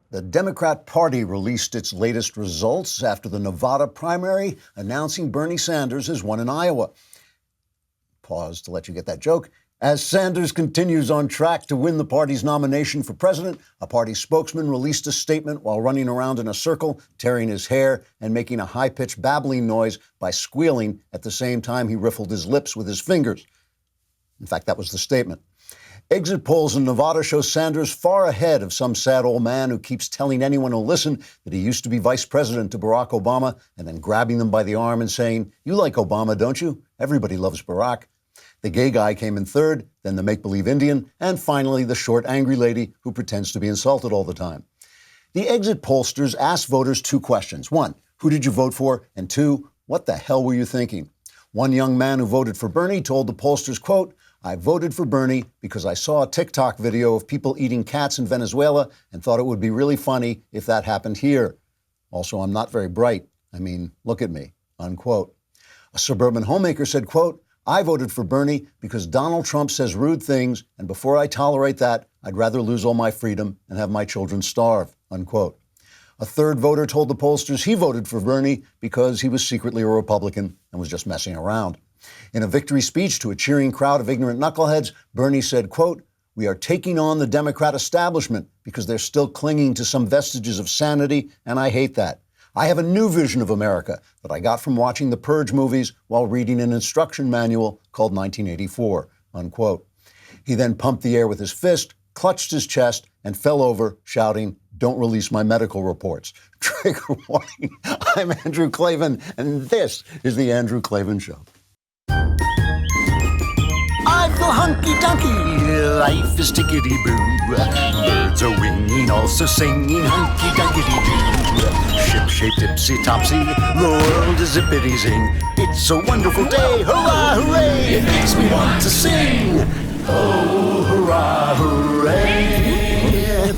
The Democrat Party released its latest results after the Nevada primary, announcing Bernie Sanders has won in Iowa. Pause to let you get that joke. As Sanders continues on track to win the party's nomination for president, a party spokesman released a statement while running around in a circle, tearing his hair and making a high-pitched babbling noise by squealing at the same time he riffled his lips with his fingers. In fact, that was the statement. Exit polls in Nevada show Sanders far ahead of some sad old man who keeps telling anyone who'll listen that he used to be vice president to Barack Obama and then grabbing them by the arm and saying, "You like Obama, don't you? Everybody loves Barack." The gay guy came in third, then the make-believe Indian, and finally the short, angry lady who pretends to be insulted all the time. The exit pollsters asked voters two questions. One, who did you vote for? And two, what the hell were you thinking? One young man who voted for Bernie told the pollsters, quote, "I voted for Bernie because I saw a TikTok video of people eating cats in Venezuela and thought it would be really funny if that happened here. Also, I'm not very bright. I mean, look at me," unquote. A suburban homemaker said, quote, "I voted for Bernie because Donald Trump says rude things, and before I tolerate that, I'd rather lose all my freedom and have my children starve," unquote. A third voter told the pollsters he voted for Bernie because he was secretly a Republican and was just messing around. In a victory speech to a cheering crowd of ignorant knuckleheads, Bernie said, quote, "We are taking on the Democrat establishment because they're still clinging to some vestiges of sanity, and I hate that. I have a new vision of America that I got from watching the Purge movies while reading an instruction manual called 1984, unquote. He then pumped the air with his fist, clutched his chest, and fell over, shouting, "Don't release my medical reports." Trigger warning. I'm Andrew Klavan, and this is The Andrew Klavan Show. I feel hunky-dunky, life is tickety-boo. Birds are winging, also singing hunky-dunky-doo. Ship-shaped, ipsy-topsy, the world is zippity-zing. It's a wonderful day, hurrah, hooray! It makes me want to sing. Oh, hurrah, hooray!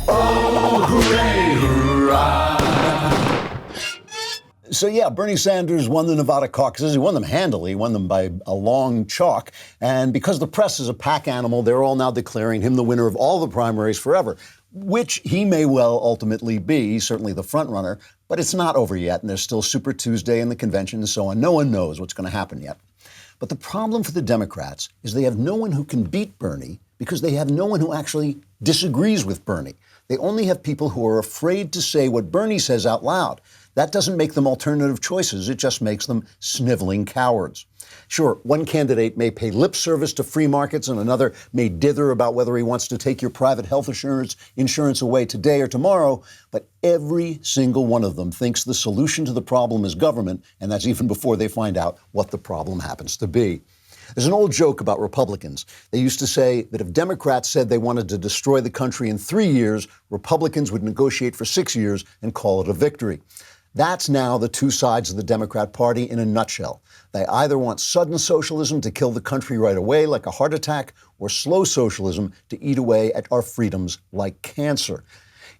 Oh, hooray, hurrah! So yeah, Bernie Sanders won the Nevada caucuses. He won them handily, won them by a long chalk. And because the press is a pack animal, they're all now declaring him the winner of all the primaries forever, which he may well ultimately be. He's certainly the front runner, but it's not over yet. And there's still Super Tuesday and the convention and so on. No one knows what's going to happen yet. But the problem for the Democrats is they have no one who can beat Bernie because they have no one who actually disagrees with Bernie. They only have people who are afraid to say what Bernie says out loud. That doesn't make them alternative choices. It just makes them sniveling cowards. Sure, one candidate may pay lip service to free markets and another may dither about whether he wants to take your private health insurance away today or tomorrow, but every single one of them thinks the solution to the problem is government, and that's even before they find out what the problem happens to be. There's an old joke about Republicans. They used to say that if Democrats said they wanted to destroy the country in 3 years, Republicans would negotiate for 6 years and call it a victory. That's now the two sides of the Democrat Party in a nutshell. They either want sudden socialism to kill the country right away like a heart attack, or slow socialism to eat away at our freedoms like cancer.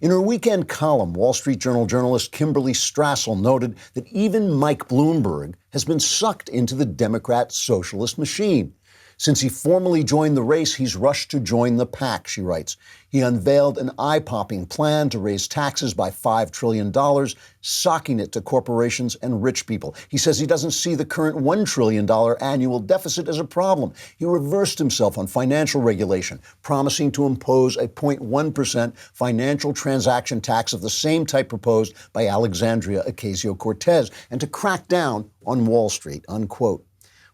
In her weekend column, Wall Street Journal journalist Kimberly Strassel noted that even Mike Bloomberg has been sucked into the Democrat socialist machine. Since he formally joined the race, he's rushed to join the pack, she writes. He unveiled an eye-popping plan to raise taxes by $5 trillion, socking it to corporations and rich people. He says he doesn't see the current $1 trillion annual deficit as a problem. He reversed himself on financial regulation, promising to impose a 0.1% financial transaction tax of the same type proposed by Alexandria Ocasio-Cortez, and to crack down on Wall Street, unquote.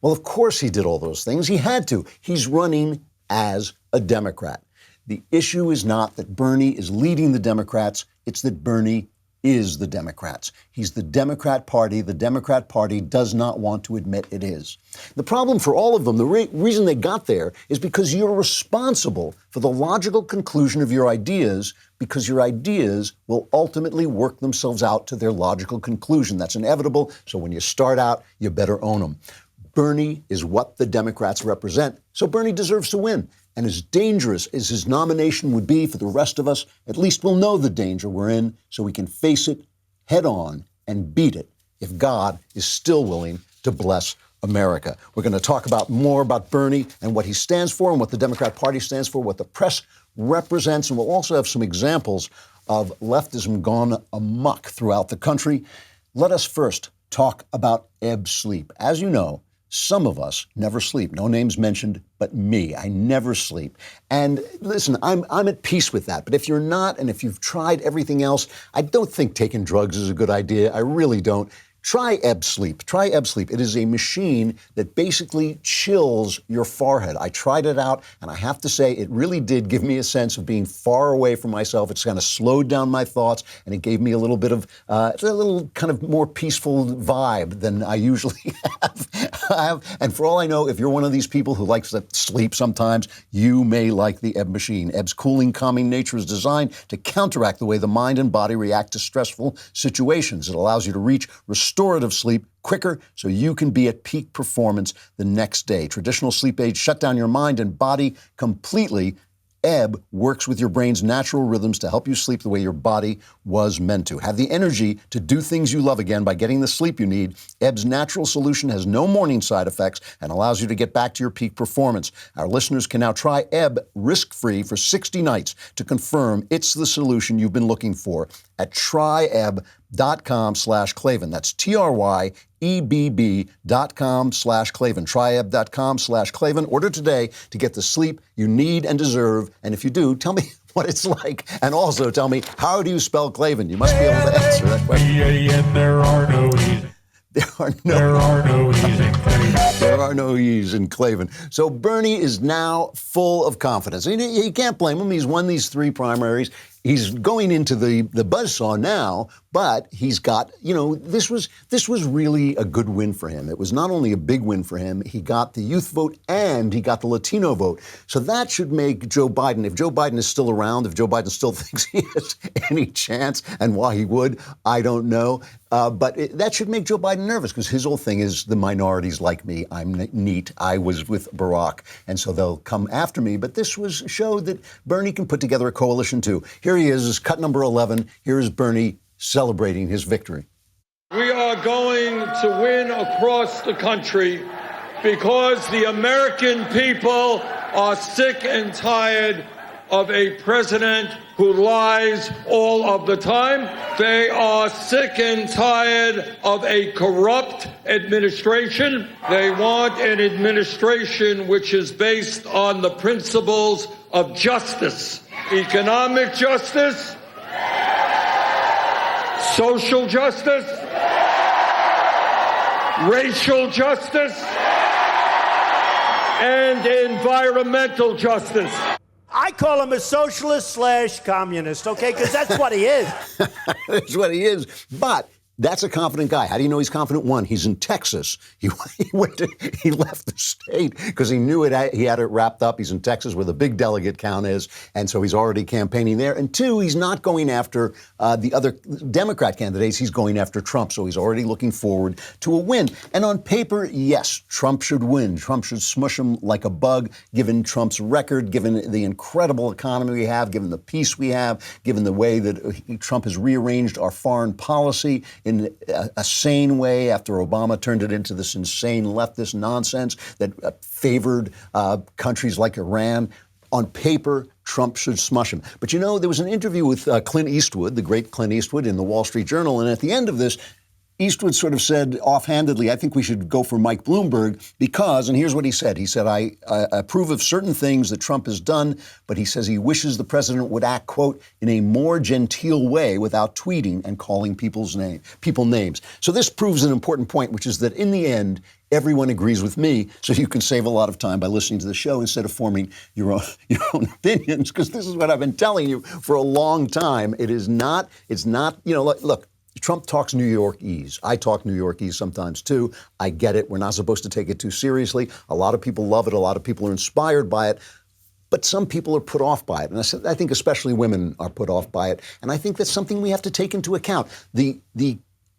Well, of course he did all those things. He had to. He's running as a Democrat. The issue is not that Bernie is leading the Democrats. It's that Bernie is the Democrats. He's the Democrat Party. The Democrat Party does not want to admit it is. The problem for all of them, the reason they got there, is because you're responsible for the logical conclusion of your ideas, because your ideas will ultimately work themselves out to their logical conclusion. That's inevitable. So when you start out, you better own them. Bernie is what the Democrats represent, so Bernie deserves to win. And as dangerous as his nomination would be for the rest of us, at least we'll know the danger we're in so we can face it head on and beat it if God is still willing to bless America. We're going to talk more about Bernie and what he stands for and what the Democrat Party stands for, what the press represents, and we'll also have some examples of leftism gone amok throughout the country. Let us first talk about ebb sleep. As you know, some of us never sleep. No names mentioned, but me. I never sleep. And listen, I'm at peace with that. But if you're not, and if you've tried everything else, I don't think taking drugs is a good idea. I really don't. Try ebb sleep. Try ebb sleep. It is a machine that basically chills your forehead. I tried it out, and I have to say it really did give me a sense of being far away from myself. It's kind of slowed down my thoughts, and it gave me a little bit of, a little kind of more peaceful vibe than I usually have. And for all I know, if you're one of these people who likes to sleep sometimes, you may like the ebb machine. Ebb's cooling, calming nature is designed to counteract the way the mind and body react to stressful situations. It allows you to reach restorative sleep quicker so you can be at peak performance the next day. Traditional sleep aids shut down your mind and body completely. Ebb works with your brain's natural rhythms to help you sleep the way your body was meant to. Have the energy to do things you love again by getting the sleep you need. Ebb's natural solution has no morning side effects and allows you to get back to your peak performance. Our listeners can now try Ebb risk-free for 60 nights to confirm it's the solution you've been looking for at tryebb.com/Klavan. That's TRYEBB.com/Klavan. Tryebb.com/Klavan. Order today to get the sleep you need and deserve. And if you do, tell me what it's like. And also tell me, how do you spell Klavan? You must be able to answer that question. There are no E's. There are no E's in Klavan. So Bernie is now full of confidence. You can't blame him. He's won these 3 primaries. He's going into the buzzsaw now, but he's got, this was really a good win for him. It was not only a big win for him, he got the youth vote and he got the Latino vote. So that should make Joe Biden, if Joe Biden is still around, if Joe Biden still thinks he has any chance, and why he would, I don't know. But that should make Joe Biden nervous because his whole thing is the minorities like me. I'm neat. I was with Barack. And so they'll come after me. But this showed that Bernie can put together a coalition too. Here he is cut number 11. Here is Bernie celebrating his victory. We are going to win across the country because the American people are sick and tired of a president who lies all of the time. They are sick and tired of a corrupt administration. They want an administration which is based on the principles of justice, economic justice, social justice, racial justice, and environmental justice. I call him a socialist/communist, okay? Because that's what he is. That's what he is. But that's a confident guy. How do you know he's confident? One, he's in Texas. He left the state because he knew he had it wrapped up. He's in Texas where the big delegate count is, and so he's already campaigning there. And 2, he's not going after the other Democrat candidates. He's going after Trump, so he's already looking forward to a win. And on paper, yes, Trump should win. Trump should smush him like a bug, given Trump's record, given the incredible economy we have, given the peace we have, given the way that Trump has rearranged our foreign policy in a sane way after Obama turned it into this insane leftist nonsense that favored countries like Iran. On paper, Trump should smush him. But there was an interview with Clint Eastwood, the great Clint Eastwood, in the Wall Street Journal, and at the end of this, Eastwood sort of said offhandedly, I think we should go for Mike Bloomberg because, and here's what he said. He said, I approve of certain things that Trump has done, but he says he wishes the president would act, quote, in a more genteel way without tweeting and calling people names. So this proves an important point, which is that in the end, everyone agrees with me, so you can save a lot of time by listening to the show instead of forming your own opinions, because this is what I've been telling you for a long time. It's not, look, Trump talks New Yorkese. I talk New Yorkese sometimes, too. I get it. We're not supposed to take it too seriously. A lot of people love it. A lot of people are inspired by it. But some people are put off by it. And I think especially women are put off by it. And I think that's something we have to take into account. The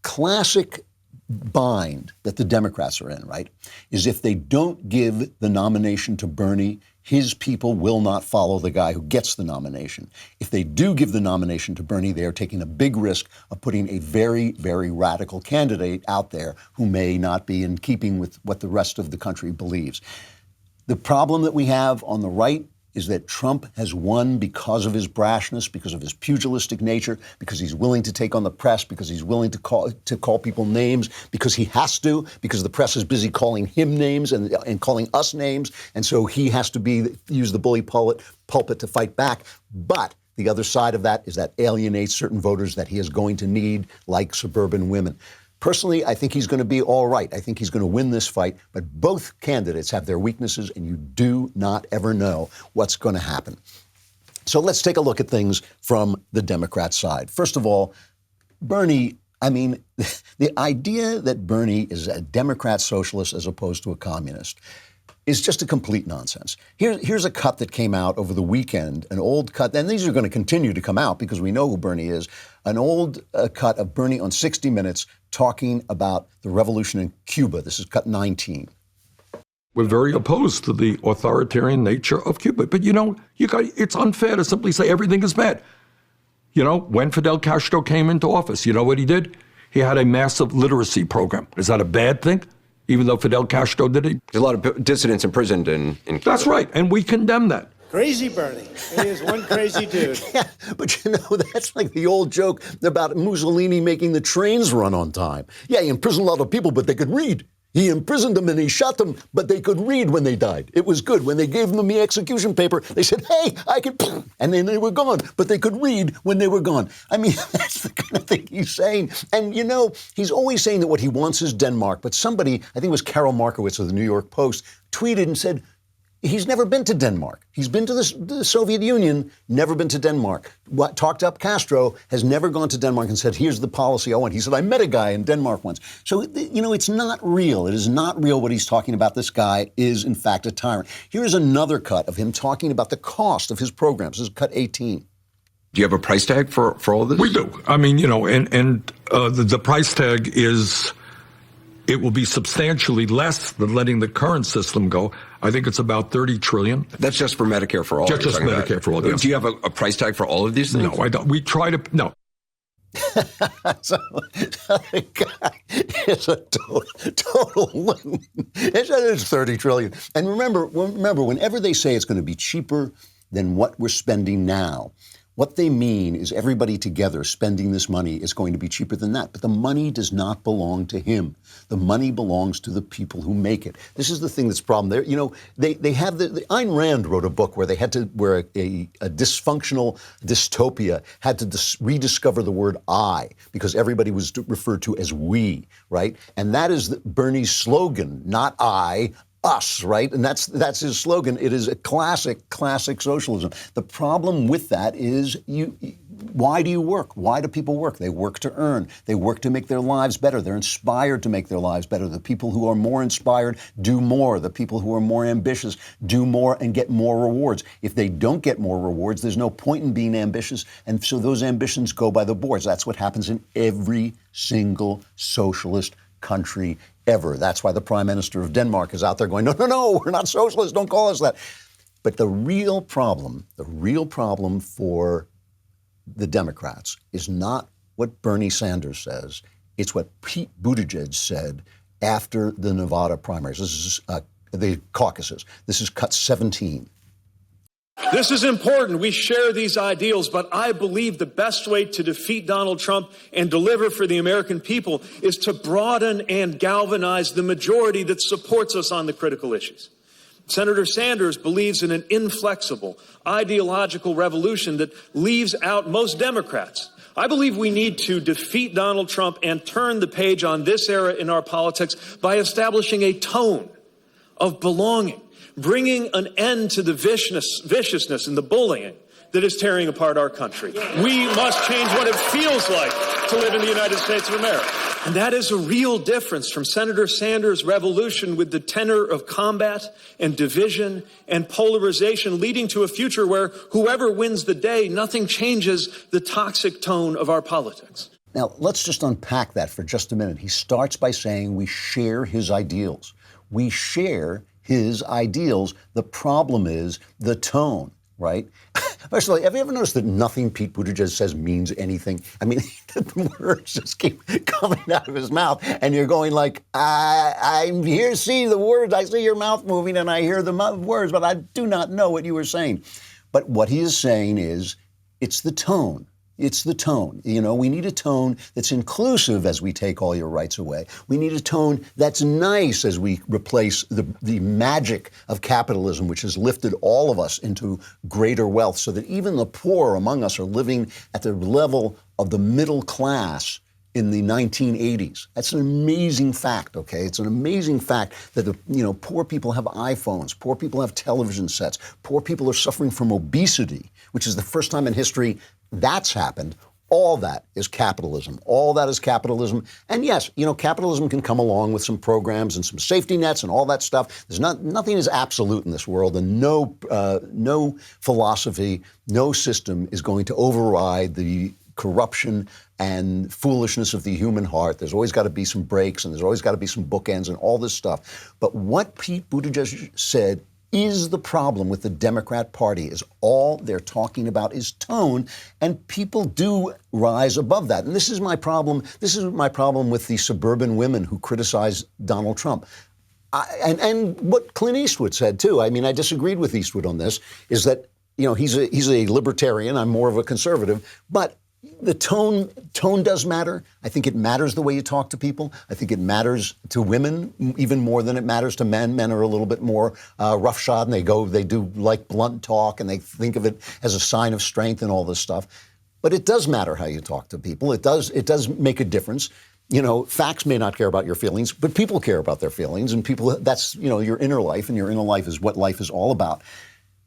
classic bind that the Democrats are in, right, is if they don't give the nomination to Bernie, his people will not follow the guy who gets the nomination. If they do give the nomination to Bernie, they are taking a big risk of putting a very, very radical candidate out there who may not be in keeping with what the rest of the country believes. The problem that we have on the right is that Trump has won because of his brashness, because of his pugilistic nature, because he's willing to take on the press, because he's willing to call people names, because he has to, because the press is busy calling him names and calling us names, and so he has to use the bully pulpit to fight back. But the other side of that is that alienates certain voters that he is going to need, like suburban women. Personally, I think he's going to be all right. I think he's going to win this fight. But both candidates have their weaknesses, and you do not ever know what's going to happen. So let's take a look at things from the Democrat side. First of all, Bernie, I mean, the idea that Bernie is a Democrat socialist as opposed to a communist is just a complete nonsense. Here's a cut that came out over the weekend, an old cut, and these are going to continue to come out because we know who Bernie is, an old cut of Bernie on 60 Minutes talking about the revolution in Cuba. This is cut 19. We're very opposed to the authoritarian nature of Cuba. But, it's unfair to simply say everything is bad. When Fidel Castro came into office, you know what he did? He had a massive literacy program. Is that a bad thing? Even though Fidel Castro did it? There's a lot of dissidents imprisoned in Cuba. That's right, and we condemn that. Crazy Bernie. He is one crazy dude. Yeah, but that's like the old joke about Mussolini making the trains run on time. Yeah, he imprisoned a lot of people, but they could read. He imprisoned them and he shot them, but they could read when they died. It was good. When they gave them the execution paper, they said, hey, I can, and then they were gone. But they could read when they were gone. I mean, that's the kind of thing he's saying. And, he's always saying that what he wants is Denmark. But somebody, I think it was Carol Markowitz of the New York Post, tweeted and said, he's never been to Denmark. He's been to the Soviet Union, never been to Denmark. Talked up Castro, has never gone to Denmark and said, here's the policy I want. He said, I met a guy in Denmark once. So, it's not real. It is not real what he's talking about. This guy is, in fact, a tyrant. Here's another cut of him talking about the cost of his programs. This is cut 18. Do you have a price tag for all of this? We do. I mean, the price tag is... It will be substantially less than letting the current system go. I think it's about $30 trillion. That's just for Medicare for all. Just Medicare for all. Yes. Do you have a price tag for all of these things? No, I don't. We try to. No. So the guy is a total loon. It's 30 trillion. And remember, whenever they say it's going to be cheaper than what we're spending now, what they mean is everybody together spending this money is going to be cheaper than that. But the money does not belong to him. The money belongs to the people who make it. This is the thing that's the problem. They have Ayn Rand wrote a book where they had to, where a dysfunctional dystopia had to rediscover the word I because everybody was referred to as we, right? And that is Bernie's slogan, not I, us, right? And that's his slogan. It is a classic socialism. The problem with that is why do you work? Why do people work? They work to earn. They work to make their lives better. They're inspired to make their lives better. The people who are more inspired do more. The people who are more ambitious do more and get more rewards. If they don't get more rewards, there's no point in being ambitious. And so those ambitions go by the boards. That's what happens in every single socialist country ever. That's why the Prime Minister of Denmark is out there going, no, we're not socialists. Don't call us that. But the real problem for the Democrats is not what Bernie Sanders says. It's what Pete Buttigieg said after the Nevada primaries. This is the caucuses. This is cut 17. This is important. We share these ideals, but I believe the best way to defeat Donald Trump and deliver for the American people is to broaden and galvanize the majority that supports us on the critical issues. Senator Sanders believes in an inflexible, ideological revolution that leaves out most Democrats. I believe we need to defeat Donald Trump and turn the page on this era in our politics by establishing a tone of belonging, bringing an end to the viciousness and the bullying that is tearing apart our country. We must change what it feels like to live in the United States of America. And that is a real difference from Senator Sanders' revolution with the tenor of combat and division and polarization, leading to a future where whoever wins the day, nothing changes the toxic tone of our politics. Now, let's just unpack that for just a minute. He starts by saying we share his ideals. We share his ideals. The problem is the tone, right? First of all, have you ever noticed that nothing Pete Buttigieg says means anything? I mean, the words just keep coming out of his mouth, and you're going like, I'm here, see the words, I see your mouth moving, and I hear the words, but I do not know what you were saying. But what he is saying is, it's the tone. It's the tone. You know, we need a tone that's inclusive as we take all your rights away. We need a tone that's nice as we replace the magic of capitalism, which has lifted all of us into greater wealth so that even the poor among us are living at the level of the middle class in the 1980s. That's an amazing fact, okay? It's an amazing fact that, poor people have iPhones, poor people have television sets, poor people are suffering from obesity, which is the first time in history that's happened. All that is capitalism. All that is capitalism. And yes, capitalism can come along with some programs and some safety nets and all that stuff. Nothing is absolute in this world, and no philosophy, no system is going to override the corruption and foolishness of the human heart. There's always got to be some breaks, and there's always got to be some bookends and all this stuff. But what Pete Buttigieg said is the problem with the Democrat Party, is all they're talking about is tone, and people do rise above that. And this is my problem. This is my problem with the suburban women who criticize Donald Trump. And what Clint Eastwood said, too. I mean, I disagreed with Eastwood on this, is that, he's a libertarian. I'm more of a conservative. But the tone does matter. I think it matters the way you talk to people. I think it matters to women even more than it matters to men. Men are a little bit more roughshod, and they do like blunt talk, and they think of it as a sign of strength and all this stuff. But it does matter how you talk to people. It does make a difference. Facts may not care about your feelings, but people care about their feelings, and people, that's, your inner life, and your inner life is what life is all about.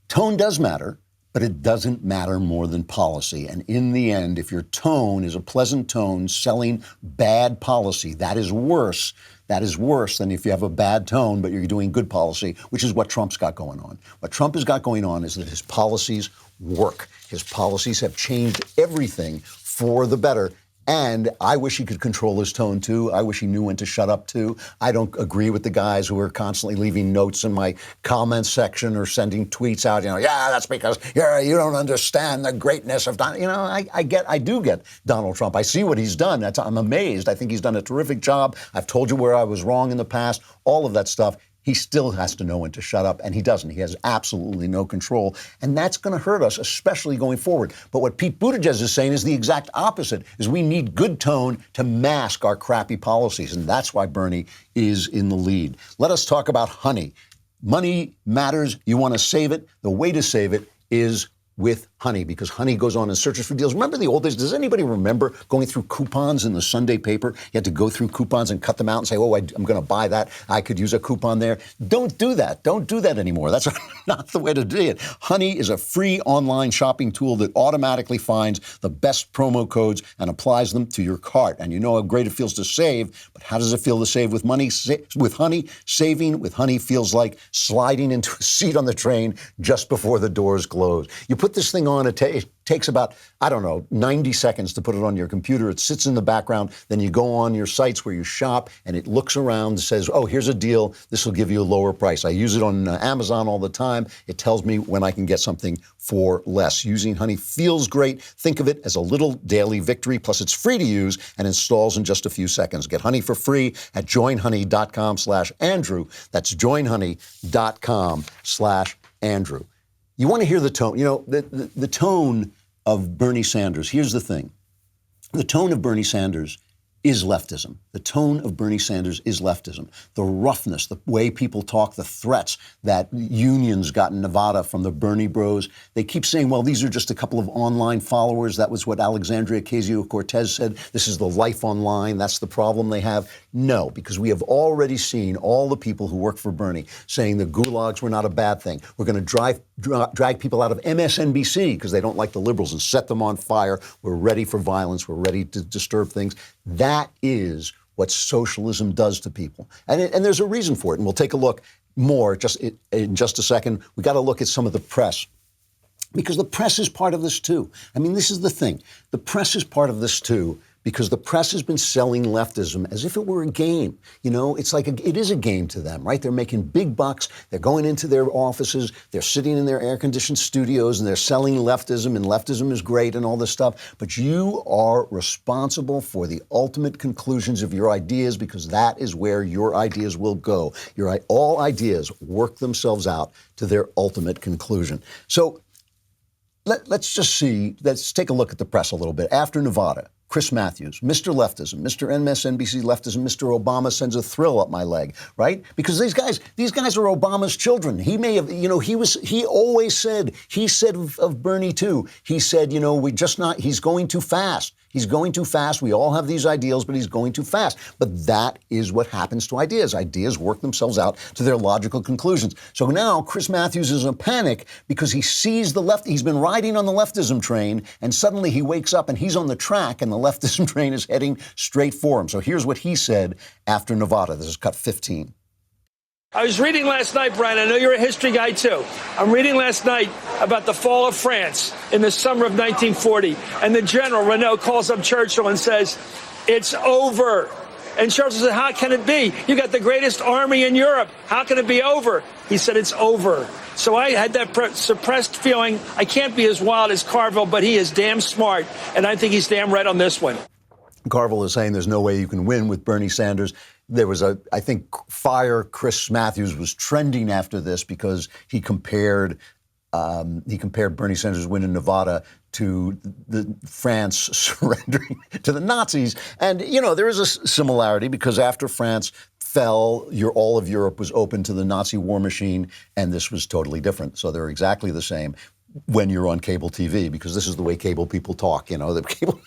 Tone does matter. But it doesn't matter more than policy. And in the end, if your tone is a pleasant tone selling bad policy, that is worse. That is worse than if you have a bad tone, but you're doing good policy, which is what Trump's got going on. What Trump has got going on is that his policies work. His policies have changed everything for the better. And I wish he could control his tone, too. I wish he knew when to shut up, too. I don't agree with the guys who are constantly leaving notes in my comments section or sending tweets out, that's because you don't understand the greatness of Donald. I do get Donald Trump. I see what he's done. I'm amazed. I think he's done a terrific job. I've told you where I was wrong in the past, all of that stuff. He still has to know when to shut up, and he doesn't. He has absolutely no control, and that's going to hurt us, especially going forward. But what Pete Buttigieg is saying is the exact opposite, is we need good tone to mask our crappy policies, and that's why Bernie is in the lead. Let us talk about honey. Money matters. You want to save it. The way to save it is with honey, because honey goes on and searches for deals. Remember the old days? Does anybody remember going through coupons in the Sunday paper? You had to go through coupons and cut them out and say, I'm going to buy that. I could use a coupon there. Don't do that. Don't do that anymore. That's not the way to do it. Honey is a free online shopping tool that automatically finds the best promo codes and applies them to your cart. And you know how great it feels to save, but how does it feel to save with money? With honey, saving with honey feels like sliding into a seat on the train just before the doors close. You put this thing on, it takes about, 90 seconds to put it on your computer. It sits in the background. Then you go on your sites where you shop, and it looks around and says, here's a deal. This will give you a lower price. I use it on Amazon all the time. It tells me when I can get something for less. Using honey feels great. Think of it as a little daily victory. Plus, it's free to use and installs in just a few seconds. Get honey for free at joinhoney.com/Andrew. That's joinhoney.com/Andrew. You want to hear the tone. The tone of Bernie Sanders. Here's the thing. The tone of Bernie Sanders is leftism. The tone of Bernie Sanders is leftism. The roughness, the way people talk, the threats that unions got in Nevada from the Bernie bros. They keep saying, well, these are just a couple of online followers. That was what Alexandria Ocasio-Cortez said. This is the life online. That's the problem they have. No, because we have already seen all the people who work for Bernie saying the gulags were not a bad thing. We're going to drag people out of MSNBC because they don't like the liberals and set them on fire. We're ready for violence. We're ready to disturb things. That is what socialism does to people. And there's a reason for it. And we'll take a look more in just a second. We got to look at some of the press, because the press is part of this too. I mean, this is the thing. The press is part of this too, because the press has been selling leftism as if it were a game. You know, it's like it is a game to them, right? They're making big bucks. They're going into their offices. They're sitting in their air-conditioned studios, and they're selling leftism, and leftism is great and all this stuff. But you are responsible for the ultimate conclusions of your ideas, because that is where your ideas will go. All ideas work themselves out to their ultimate conclusion. So let's take a look at the press a little bit. After Nevada, Chris Matthews, Mr. Leftism, Mr. MSNBC Leftism, Mr. Obama sends a thrill up my leg, right? Because these guys are Obama's children. He may have, he always said of Bernie too, he said, he's going too fast. He's going too fast. We all have these ideals, but he's going too fast. But that is what happens to ideas. Ideas work themselves out to their logical conclusions. So now Chris Matthews is in a panic because he sees the left. He's been riding on the leftism train, and suddenly he wakes up and he's on the track, and the leftism train is heading straight for him. So here's what he said after Nevada. This is cut 15. I was reading last night, Brian, I know you're a history guy too. I'm reading last night about the fall of France in the summer of 1940. And the general, Renault, calls up Churchill and says, it's over. And Churchill said, how can it be? You got the greatest army in Europe. How can it be over? He said, it's over. So I had that suppressed feeling. I can't be as wild as Carville, but he is damn smart. And I think he's damn right on this one. Carville is saying there's no way you can win with Bernie Sanders. There was I think Fire Chris Matthews was trending after this because he compared Bernie Sanders' win in Nevada to the France surrendering to the Nazis. And, there is a similarity because after France fell, all of Europe was open to the Nazi war machine, and this was totally different. So they're exactly the same when you're on cable TV, because this is the way cable people talk, the cable...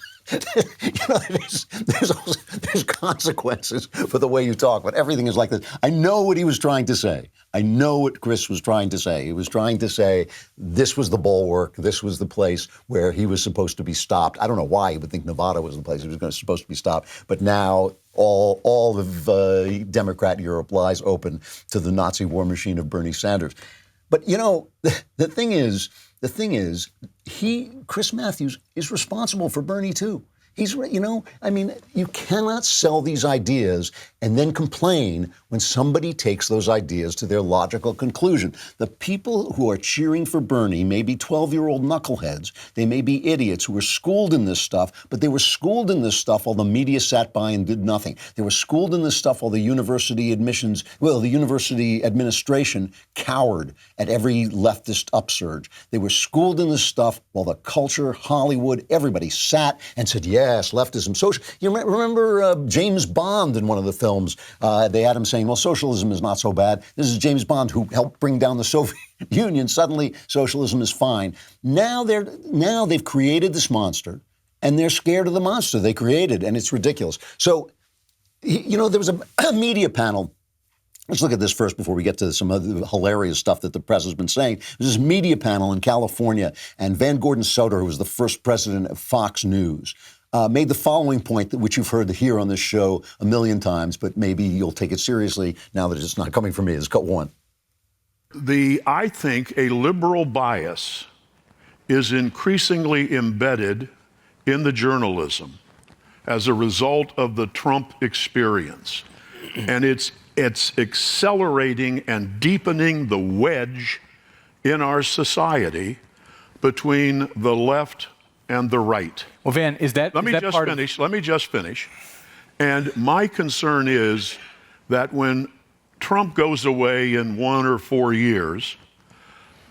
there's consequences for the way you talk, but everything is like this. I know what he was trying to say. I know what Chris was trying to say. He was trying to say this was the bulwark. This was the place where he was supposed to be stopped. I don't know why he would think Nevada was the place he was supposed to be stopped. But now all of Democrat Europe lies open to the Nazi war machine of Bernie Sanders. But, the thing is, Chris Matthews is responsible for Bernie too. He's, you cannot sell these ideas and then complain when somebody takes those ideas to their logical conclusion. The people who are cheering for Bernie may be 12-year-old knuckleheads. They may be idiots who were schooled in this stuff, but they were schooled in this stuff while the media sat by and did nothing. They were schooled in this stuff while the university administration cowered at every leftist upsurge. They were schooled in this stuff while the culture, Hollywood, everybody sat and said, yes, leftism, social. You remember James Bond in one of the films? They had him saying, well, socialism is not so bad. This is James Bond who helped bring down the Soviet Union. Suddenly, socialism is fine. Now they've created this monster, and they're scared of the monster they created, and it's ridiculous. So, there was a media panel. Let's look at this first before we get to some other hilarious stuff that the press has been saying. There's this media panel in California, and Van Gordon Soder, who was the first president of Fox News, made the following point, which you've heard here on this show a million times, but maybe you'll take it seriously now that it's not coming from me. It's cut one. I think a liberal bias is increasingly embedded in the journalism as a result of the Trump experience. And it's accelerating and deepening the wedge in our society between the left and the right. Well, Van, Let me just finish. And my concern is that when Trump goes away in 1 or 4 years,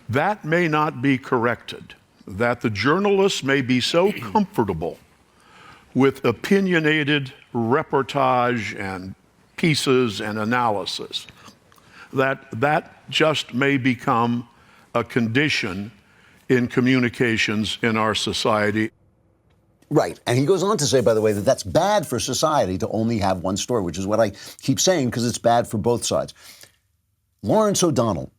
that may not be corrected, that the journalists may be so comfortable with opinionated reportage and pieces and analysis that just may become a condition in communications in our society. Right. And he goes on to say, by the way, that that's bad for society to only have one story, which is what I keep saying because it's bad for both sides. Lawrence O'Donnell,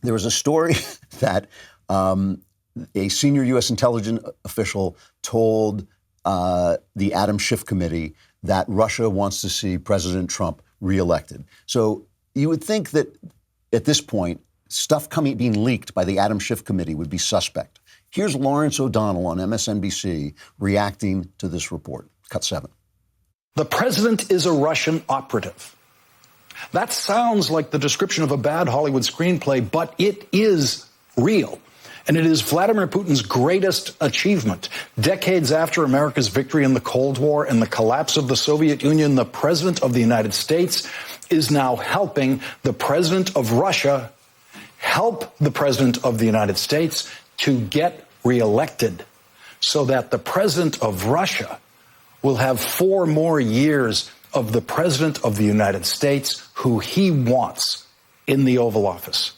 there was a story that a senior U.S. intelligence official told the Adam Schiff Committee that Russia wants to see President Trump reelected. So you would think that at this point, stuff being leaked by the Adam Schiff Committee would be suspect. Here's Lawrence O'Donnell on MSNBC reacting to this report. Cut 7. The president is a Russian operative. That sounds like the description of a bad Hollywood screenplay, but it is real. And it is Vladimir Putin's greatest achievement. Decades after America's victory in the Cold War and the collapse of the Soviet Union, the president of the United States is now helping the president of Russia help the president of the United States to get reelected so that the president of Russia will have 4 more years of the president of the United States who he wants in the Oval Office.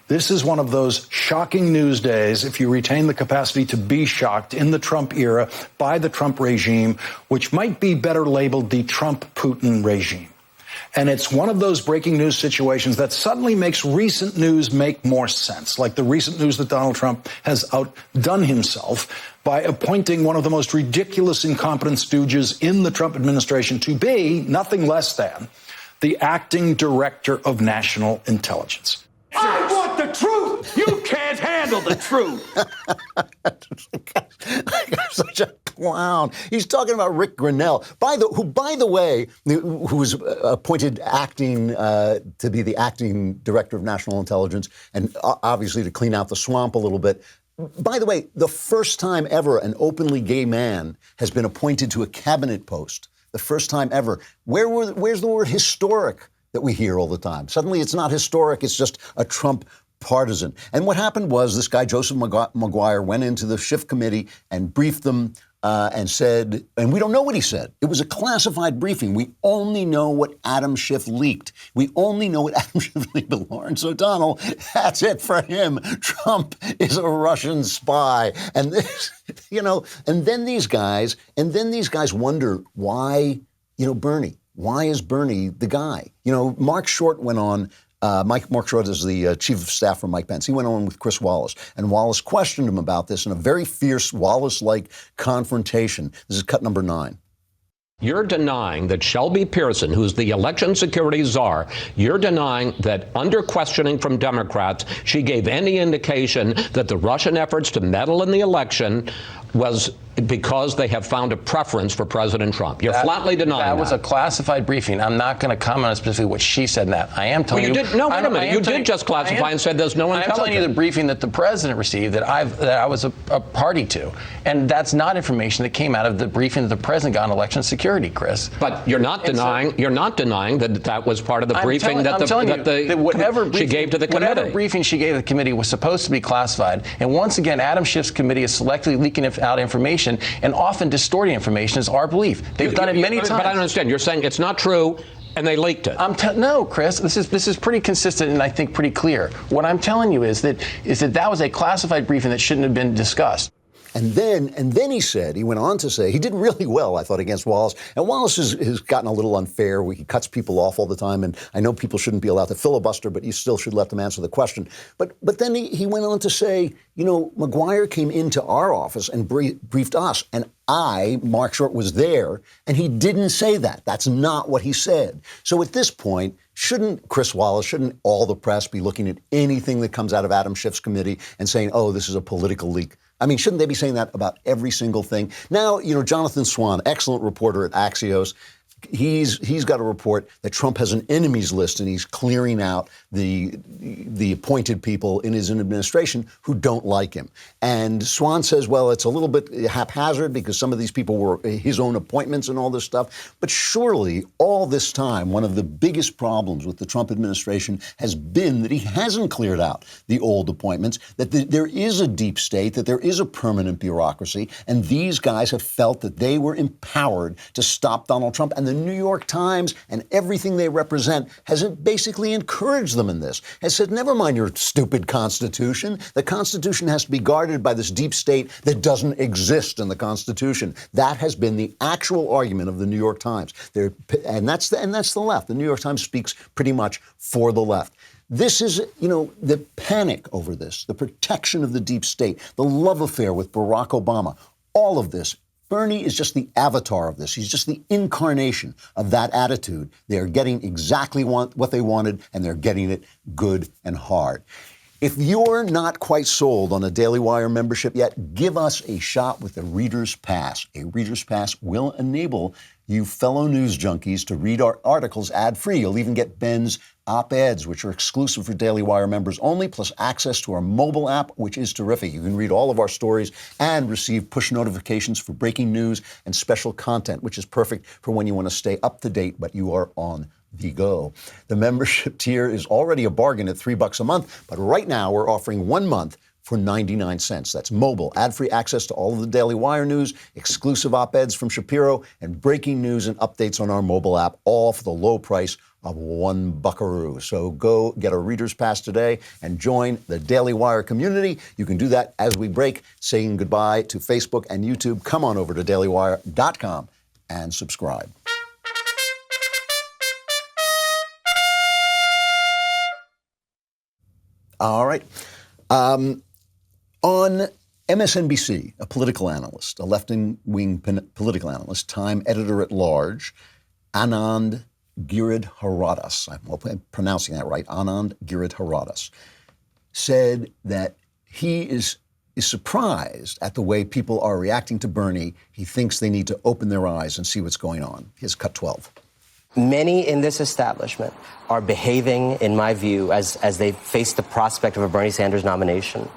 This is one of those shocking news days, if you retain the capacity to be shocked, in the Trump era by the Trump regime, which might be better labeled the Trump-Putin regime. And it's one of those breaking news situations that suddenly makes recent news make more sense, like the recent news that Donald Trump has outdone himself by appointing one of the most ridiculous, incompetent stooges in the Trump administration to be nothing less than the acting director of national intelligence. I want the truth. You can't handle the truth. Such a clown. He's talking about Rick Grinnell, who, by the way, who was appointed acting to be the acting director of national intelligence, and obviously to clean out the swamp a little bit. By the way, the first time ever an openly gay man has been appointed to a cabinet post. The first time ever. Where's the word historic that we hear all the time? Suddenly it's not historic, it's just a Trump partisan. And what happened was this guy, Joseph Maguire, went into the Schiff committee and briefed them and said, and we don't know what he said. It was a classified briefing. We only know what Adam Schiff leaked. We only know what Adam Schiff leaked. But Lawrence O'Donnell, that's it for him. Trump is a Russian spy. And this, and then these guys wonder why, Bernie. Why is Bernie the guy? Mark Short went on. Mark Short is the chief of staff for Mike Pence. He went on with Chris Wallace, and Wallace questioned him about this in a very fierce Wallace-like confrontation. This is cut number 9. You're denying that Shelby Pearson, who's the election security czar, you're denying that under questioning from Democrats, she gave any indication that the Russian efforts to meddle in the election was because they have found a preference for President Trump. You're flatly denying that. That was a classified briefing. I'm not going to comment on specifically what she said in that. I am telling you. No, wait a minute. You did just classify and said there's no intelligence. I'm telling you the briefing that the president received that I was a party to. And that's not information that came out of the briefing that the president got on election security, Chris. But you're not denying that that was part of the briefing she gave to the committee. Whatever briefing she gave the committee was supposed to be classified. And once again, Adam Schiff's committee is selectively leaking out information and often distorting information is our belief. They've done it many times. But I don't understand. You're saying it's not true and they leaked it. No, Chris. This is pretty consistent and I think pretty clear. What I'm telling you is that was a classified briefing that shouldn't have been discussed. And then he went on to say, he did really well, I thought, against Wallace. And Wallace has gotten a little unfair. He cuts people off all the time. And I know people shouldn't be allowed to filibuster, but you still should let them answer the question. But then he went on to say, Maguire came into our office and briefed us. And Mark Short, was there. And he didn't say that. That's not what he said. So at this point, shouldn't all the press be looking at anything that comes out of Adam Schiff's committee and saying, oh, this is a political leak? I mean, shouldn't they be saying that about every single thing? Now, Jonathan Swan, excellent reporter at Axios, he's got a report that Trump has an enemies list and he's clearing out the appointed people in his administration who don't like him. And Swan says, well, it's a little bit haphazard because some of these people were his own appointments and all this stuff. But surely all this time, one of the biggest problems with the Trump administration has been that he hasn't cleared out the old appointments, that there is a deep state, that there is a permanent bureaucracy, and these guys have felt that they were empowered to stop Donald Trump. And the New York Times and everything they represent has basically encouraged them in this, has said, never mind your stupid Constitution. The Constitution has to be guarded by this deep state that doesn't exist in the Constitution. That has been the actual argument of the New York Times. And that's the left. The New York Times speaks pretty much for the left. This is, the panic over this, the protection of the deep state, the love affair with Barack Obama, all of this. Bernie is just the avatar of this. He's just the incarnation of that attitude. They are getting exactly what they wanted, and they're getting it good and hard. If you're not quite sold on a Daily Wire membership yet, give us a shot with the Reader's Pass. A Reader's Pass will enable you fellow news junkies to read our articles ad-free. You'll even get Ben's op-eds, which are exclusive for Daily Wire members only, plus access to our mobile app, which is terrific. You can read all of our stories and receive push notifications for breaking news and special content, which is perfect for when you want to stay up to date, but you are on the go. The membership tier is already a bargain at $3 a month, but right now we're offering 1 month for 99 cents. That's mobile, ad-free access to all of the Daily Wire news, exclusive op-eds from Shapiro, and breaking news and updates on our mobile app, all for the low price of $1. So go get a Reader's Pass today and join the Daily Wire community. You can do that as we break, saying goodbye to Facebook and YouTube. Come on over to dailywire.com and subscribe. All right. On MSNBC, a political analyst, a left-wing political analyst, Time editor-at-large, Anand Giridharadas, I hope I'm pronouncing that right, Anand Giridharadas, said that he is surprised at the way people are reacting to Bernie. He thinks they need to open their eyes and see what's going on. Here's cut 12. Many in this establishment are behaving, in my view, as they face the prospect of a Bernie Sanders nomination,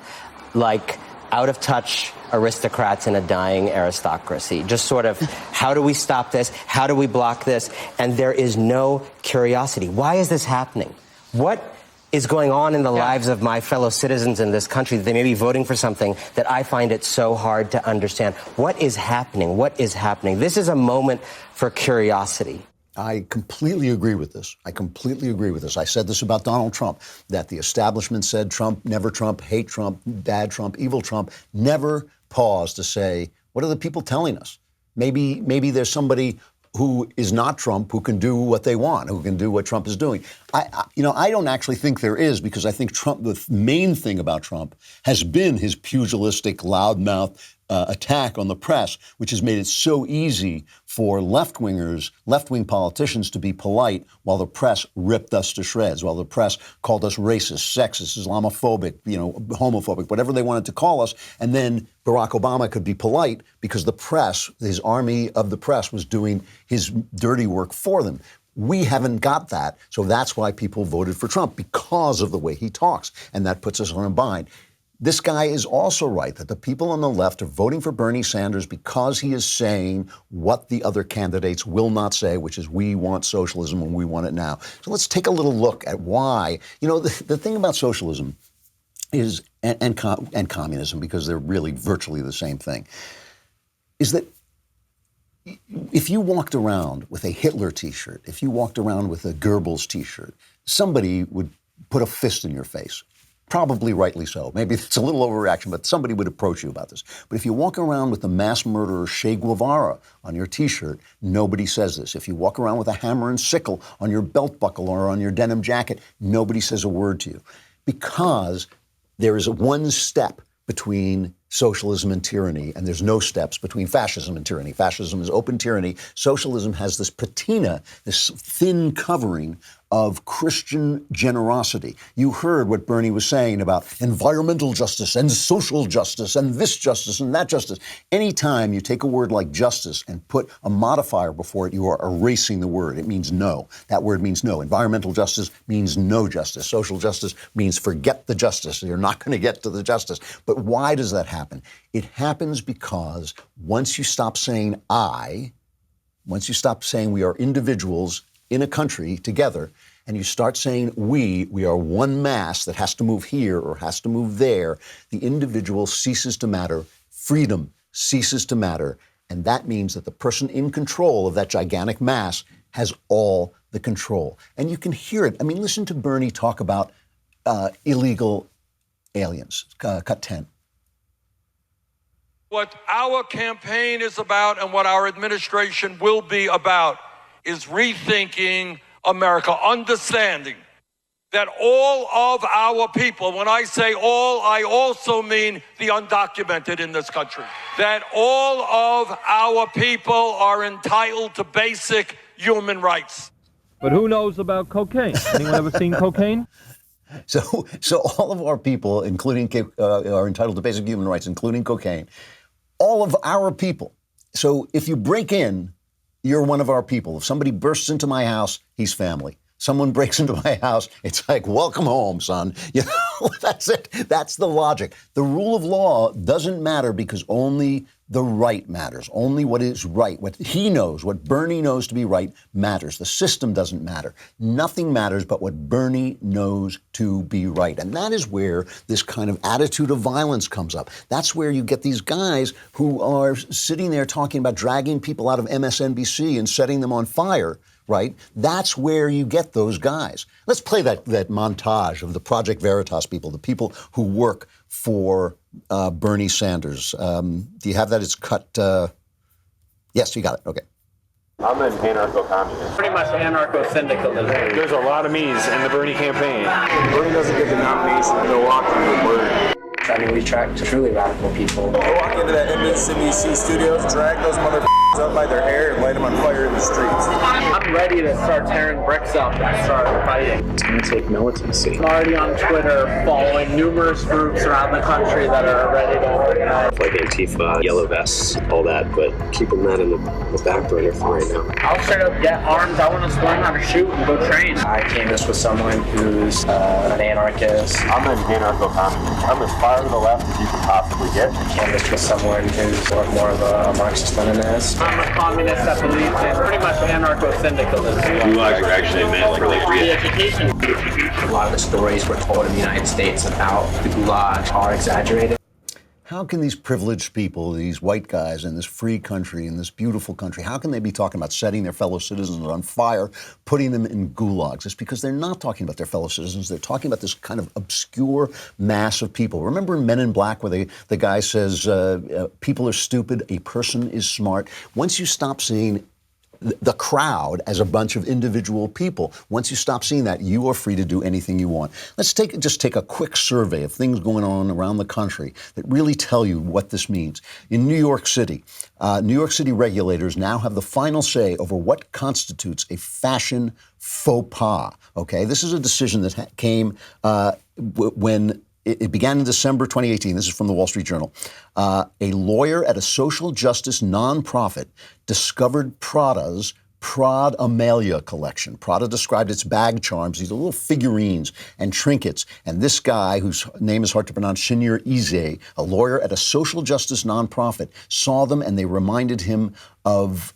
like out-of-touch aristocrats in a dying aristocracy. Just sort of, how do we stop this? How do we block this? And there is no curiosity. Why is this happening? What is going on in the lives of my fellow citizens in this country? They may be voting for something that I find it so hard to understand. What is happening? What is happening? This is a moment for curiosity. I completely agree with this. I said this about Donald Trump, that the establishment said Trump, never Trump, hate Trump, bad Trump, evil Trump, never paused to say, what are the people telling us? Maybe there's somebody who is not Trump who can do what they want, who can do what Trump is doing. I don't actually think there is, because I think Trump, the main thing about Trump has been his pugilistic, loudmouth attack on the press, which has made it so easy for left-wing politicians to be polite while the press ripped us to shreds, while the press called us racist, sexist, Islamophobic, homophobic, whatever they wanted to call us. And then Barack Obama could be polite because the press, his army of the press, was doing his dirty work for them. We haven't got that. So that's why people voted for Trump, because of the way he talks. And that puts us on a bind. This guy is also right that the people on the left are voting for Bernie Sanders because he is saying what the other candidates will not say, which is we want socialism and we want it now. So let's take a little look at why. The thing about socialism is, and communism, because they're really virtually the same thing, is that if you walked around with a Hitler T-shirt, if you walked around with a Goebbels T-shirt, somebody would put a fist in your face. Probably rightly so. Maybe it's a little overreaction, but somebody would approach you about this. But if you walk around with the mass murderer Che Guevara on your T-shirt, nobody says this. If you walk around with a hammer and sickle on your belt buckle or on your denim jacket, nobody says a word to you. Because there is one step between socialism and tyranny, and there's no steps between fascism and tyranny. Fascism is open tyranny. Socialism has this patina, this thin covering of Christian generosity. You heard what Bernie was saying about environmental justice and social justice and this justice and that justice. Anytime you take a word like justice and put a modifier before it, you are erasing the word. It means no. That word means no. Environmental justice means no justice. Social justice means forget the justice. You're not going to get to the justice. But why does that happen? It happens because once you stop saying I, once you stop saying we are individuals in a country together, and you start saying we are one mass that has to move here or has to move there, the individual ceases to matter, freedom ceases to matter, and that means that the person in control of that gigantic mass has all the control. And you can hear it. I mean, listen to Bernie talk about illegal aliens. Cut 10. What our campaign is about and what our administration will be about is rethinking America, understanding that all of our people, when I say all, I also mean the undocumented in this country, that all of our people are entitled to basic human rights. But who knows about cocaine? Anyone ever seen cocaine? So all of our people, including are entitled to basic human rights, including cocaine. All of our people. So if you break in, you're one of our people. If somebody bursts into my house, he's family. Someone breaks into my house, it's like, welcome home, son. You know, that's it. That's the logic. The rule of law doesn't matter because only the right matters. Only what is right, what he knows, what Bernie knows to be right matters. The system doesn't matter. Nothing matters but what Bernie knows to be right. And that is where this kind of attitude of violence comes up. That's where you get these guys who are sitting there talking about dragging people out of MSNBC and setting them on fire. Right? That's where you get those guys. Let's play that montage of the Project Veritas people, the people who work for Bernie Sanders. Do you have that? It's cut. Yes, you got it. Okay. I'm an anarcho-communist. Pretty much anarcho-syndicalism. There's a lot of me's in the Bernie campaign. Bernie doesn't get the nomination in Milwaukee with Bernie. I mean, we attract truly radical people. I walk into that MSNBC studios, drag those motherfuckers up by their hair and light them on fire in the streets. I'm ready to start tearing bricks up and start fighting. It's going to take militancy. I'm already on Twitter following numerous groups around the country that are ready to organize. Like Antifa, Yellow Vests, all that, but keeping that in the back burner for right now. I'll straight up get arms. I want to learn how to shoot and go train. I canvass with someone who's an anarchist. I'm an anarcho-communist. I'm as far to the left as you can possibly get. I canvass with someone who's more of a Marxist-Leninist. I'm a communist that believes in pretty much anarcho-syndicalism. Gulags are actually meant for like re-education. A lot of the stories we're told in the United States about the Gulag are exaggerated. How can these privileged people, these white guys in this free country, in this beautiful country, how can they be talking about setting their fellow citizens on fire, putting them in gulags? It's because they're not talking about their fellow citizens. They're talking about this kind of obscure mass of people. Remember Men in Black where the guy says, people are stupid, a person is smart. Once you stop seeing the crowd as a bunch of individual people. Once you stop seeing that, you are free to do anything you want. Let's just take a quick survey of things going on around the country that really tell you what this means. In New York City regulators now have the final say over what constitutes a fashion faux pas. Okay, this is a decision that came when it began in December 2018. This is from the Wall Street Journal. A lawyer at a social justice nonprofit discovered Prada's Prada Amelia collection. Prada described its bag charms, these little figurines and trinkets. And this guy, whose name is hard to pronounce, Shinir Ize, a lawyer at a social justice nonprofit, saw them and they reminded him of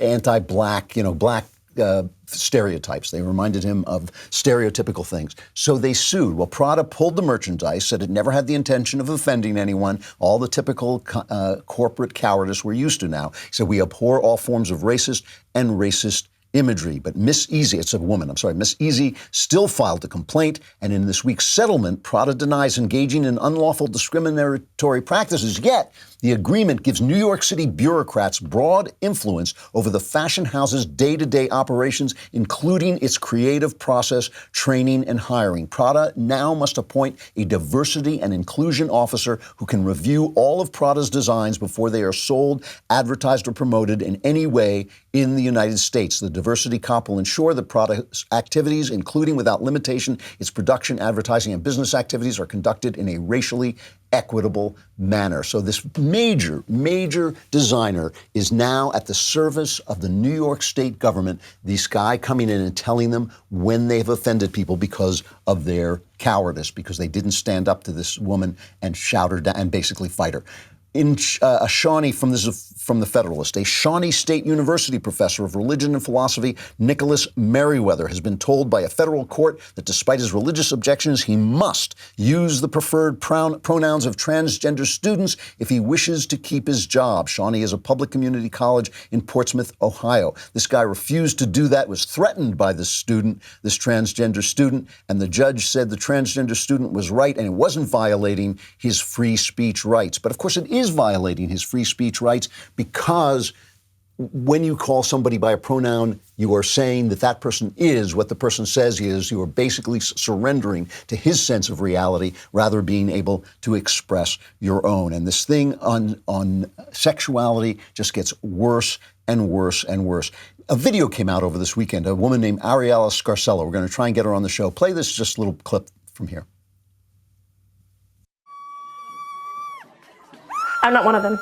anti-black, black stereotypes. They reminded him of stereotypical things. So they sued. Well, Prada pulled the merchandise, said it never had the intention of offending anyone, all the typical corporate cowardice we're used to now. So we abhor all forms of racist and racist imagery. But Miss Easy, it's a woman, I'm sorry, Miss Easy still filed a complaint, and in this week's settlement, Prada denies engaging in unlawful discriminatory practices, yet the agreement gives New York City bureaucrats broad influence over the fashion house's day-to-day operations, including its creative process, training, and hiring. Prada now must appoint a diversity and inclusion officer who can review all of Prada's designs before they are sold, advertised, or promoted in any way in the United States. The diversity cop will ensure that Prada's activities, including without limitation, its production, advertising, and business activities are conducted in a racially equitable manner. So this major designer is now at the service of the New York State government, this guy coming in and telling them when they've offended people because of their cowardice, because they didn't stand up to this woman and shout her down and basically fight her. In a Shawnee, from the Federalist, a Shawnee State University professor of religion and philosophy, Nicholas Merriweather, has been told by a federal court that despite his religious objections, he must use the preferred pronouns of transgender students if he wishes to keep his job. Shawnee is a public community college in Portsmouth, Ohio. This guy refused to do that, was threatened by this transgender student, and the judge said the transgender student was right and it wasn't violating his free speech rights. But of course, it is violating his free speech rights because when you call somebody by a pronoun, you are saying that that person is what the person says he is. You are basically surrendering to his sense of reality rather than being able to express your own. And this thing on sexuality just gets worse and worse and worse. A video came out over this weekend, a woman named Ariella Scarcella. We're going to try and get her on the show. Play this just a little clip from here. I'm not one of them.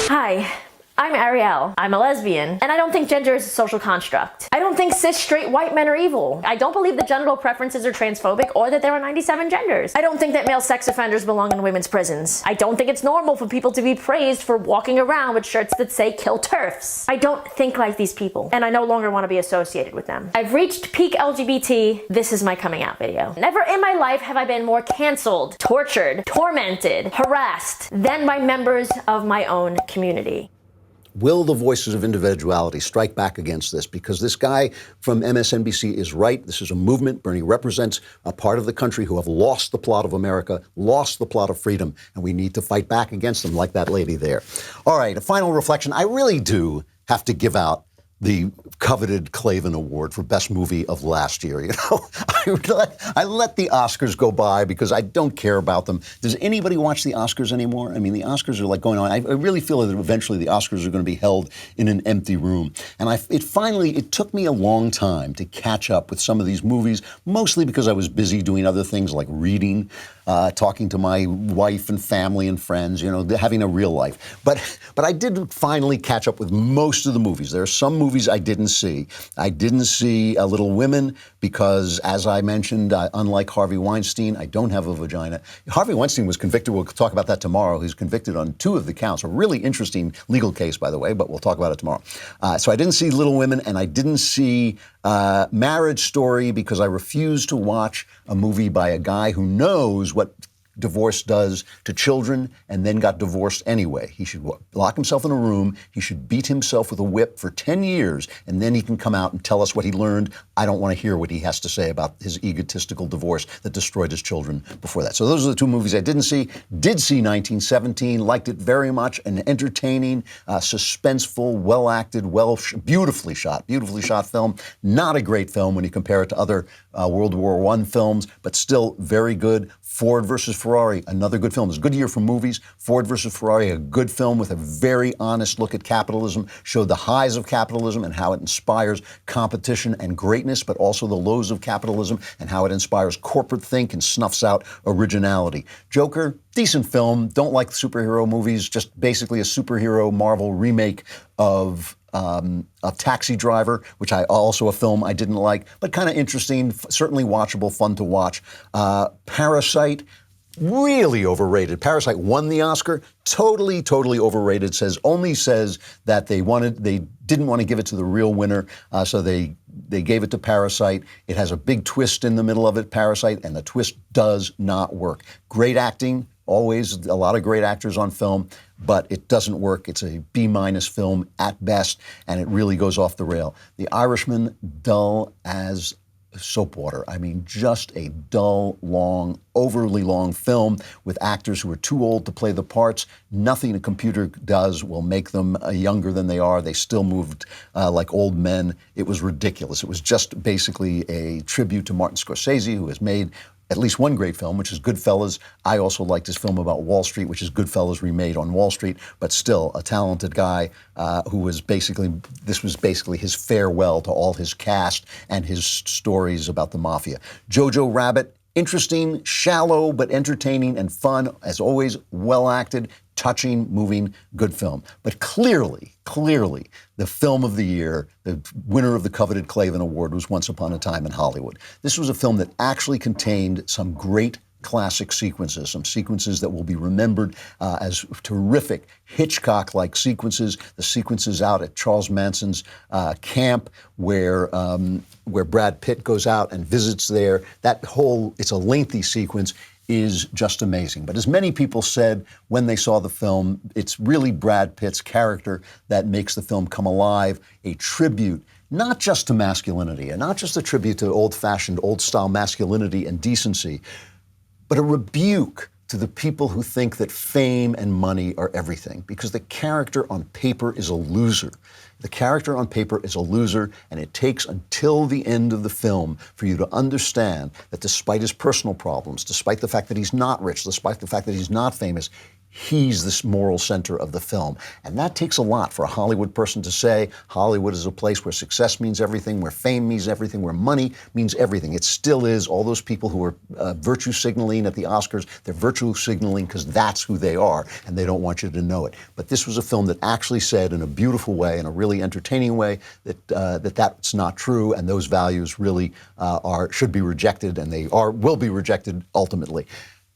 Hi, I'm Ariel. I'm a lesbian, and I don't think gender is a social construct. I don't think cis straight white men are evil. I don't believe that genital preferences are transphobic or that there are 97 genders. I don't think that male sex offenders belong in women's prisons. I don't think it's normal for people to be praised for walking around with shirts that say kill TERFs. I don't think like these people, and I no longer want to be associated with them. I've reached peak LGBT. This is my coming out video. Never in my life have I been more canceled, tortured, tormented, harassed than by members of my own community. Will the voices of individuality strike back against this? Because this guy from MSNBC is right. This is a movement. Bernie represents a part of the country who have lost the plot of America, lost the plot of freedom, and we need to fight back against them like that lady there. All right, a final reflection. I really do have to give out the coveted Klavan Award for Best Movie of last year. You know, I let the Oscars go by because I don't care about them. Does anybody watch the Oscars anymore? I mean, the Oscars are like going on. I really feel that eventually the Oscars are going to be held in an empty room. And it took me a long time to catch up with some of these movies, mostly because I was busy doing other things like reading, talking to my wife and family and friends, you know, having a real life. But I did finally catch up with most of the movies. There are some movies I didn't see. I didn't see Little Women because, as I mentioned, unlike Harvey Weinstein, I don't have a vagina. Harvey Weinstein was convicted. We'll talk about that tomorrow. He's convicted on 2 of the counts. A really interesting legal case, by the way, but we'll talk about it tomorrow. So I didn't see Little Women, and I didn't see Marriage Story because I refused to watch a movie by a guy who knows what divorce does to children and then got divorced anyway. He should lock himself in a room. He should beat himself with a whip for 10 years, and then he can come out and tell us what he learned. I don't want to hear what he has to say about his egotistical divorce that destroyed his children before that. So those are the 2 movies I didn't see. Did see 1917, liked it very much, an entertaining, suspenseful, well-acted, beautifully shot film. Not a great film when you compare it to other World War I films, but still very good. Ford versus Ferrari, another good film. It's a good year for movies. Ford versus Ferrari, a good film with a very honest look at capitalism, showed the highs of capitalism and how it inspires competition and greatness, but also the lows of capitalism and how it inspires corporate think and snuffs out originality. Joker, decent film. Don't like superhero movies, just basically a superhero Marvel remake of Taxi Driver, which also a film I didn't like, but kind of interesting, certainly watchable, fun to watch. Parasite, really overrated. Parasite won the Oscar. Totally overrated. Only says that they didn't want to give it to the real winner, so they gave it to Parasite. It has a big twist in the middle of it, Parasite, and the twist does not work. Great acting. Always a lot of great actors on film, but it doesn't work. It's a B- film at best, and it really goes off the rail. The Irishman, dull as soap water. I mean, just a dull, long, overly long film with actors who are too old to play the parts. Nothing a computer does will make them younger than they are. They still moved like old men. It was ridiculous. It was just basically a tribute to Martin Scorsese, who has made at least one great film, which is Goodfellas. I also liked his film about Wall Street, which is Goodfellas remade on Wall Street, but still a talented guy who was this was basically his farewell to all his cast and his stories about the mafia. Jojo Rabbit, interesting, shallow, but entertaining and fun. As always, well acted, touching, moving, good film. But clearly, the film of the year, the winner of the coveted Klavan Award, was Once Upon a Time in Hollywood. This was a film that actually contained some great classic sequences, some sequences that will be remembered as terrific Hitchcock-like sequences, the sequences out at Charles Manson's camp where Brad Pitt goes out and visits there. It's a lengthy sequence, is just amazing. But as many people said when they saw the film, it's really Brad Pitt's character that makes the film come alive, a tribute not just to masculinity and not just a tribute to old-fashioned, old-style masculinity and decency, but a rebuke to the people who think that fame and money are everything, because the character on paper is a loser. The character on paper is a loser, and it takes until the end of the film for you to understand that despite his personal problems, despite the fact that he's not rich, despite the fact that he's not famous, he's this moral center of the film. And that takes a lot for a Hollywood person to say. Hollywood is a place where success means everything, where fame means everything, where money means everything. It still is. All those people who are virtue signaling at the Oscars, they're virtue signaling because that's who they are, and they don't want you to know it. But this was a film that actually said in a beautiful way, in a really entertaining way, that that's not true, and those values really should be rejected, and will be rejected ultimately.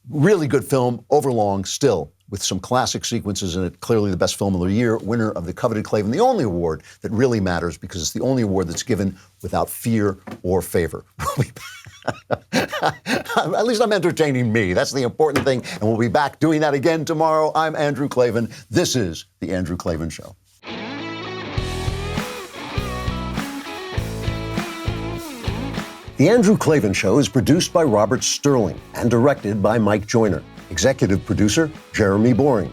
Really good film, overlong, still, with some classic sequences in it. Clearly the best film of the year, winner of the coveted Klavan, the only award that really matters because it's the only award that's given without fear or favor. At least I'm entertaining me. That's the important thing. And we'll be back doing that again tomorrow. I'm Andrew Klavan. This is The Andrew Klavan Show. The Andrew Klavan Show is produced by Robert Sterling and directed by Mike Joyner. Executive producer, Jeremy Boring.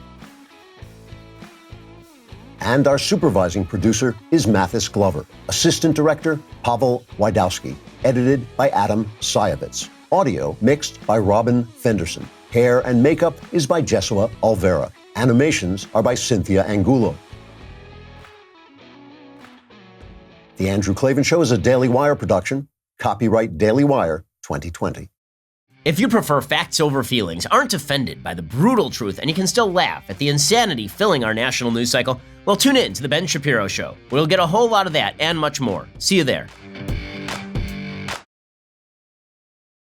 And our supervising producer is Mathis Glover. Assistant director, Pavel Wydowski. Edited by Adam Sayevitz. Audio mixed by Robin Fenderson. Hair and makeup is by Jesua Alvera. Animations are by Cynthia Angulo. The Andrew Klavan Show is a Daily Wire production. Copyright Daily Wire 2020. If you prefer facts over feelings, aren't offended by the brutal truth, and you can still laugh at the insanity filling our national news cycle, well, tune in to The Ben Shapiro Show. We'll get a whole lot of that and much more. See you there.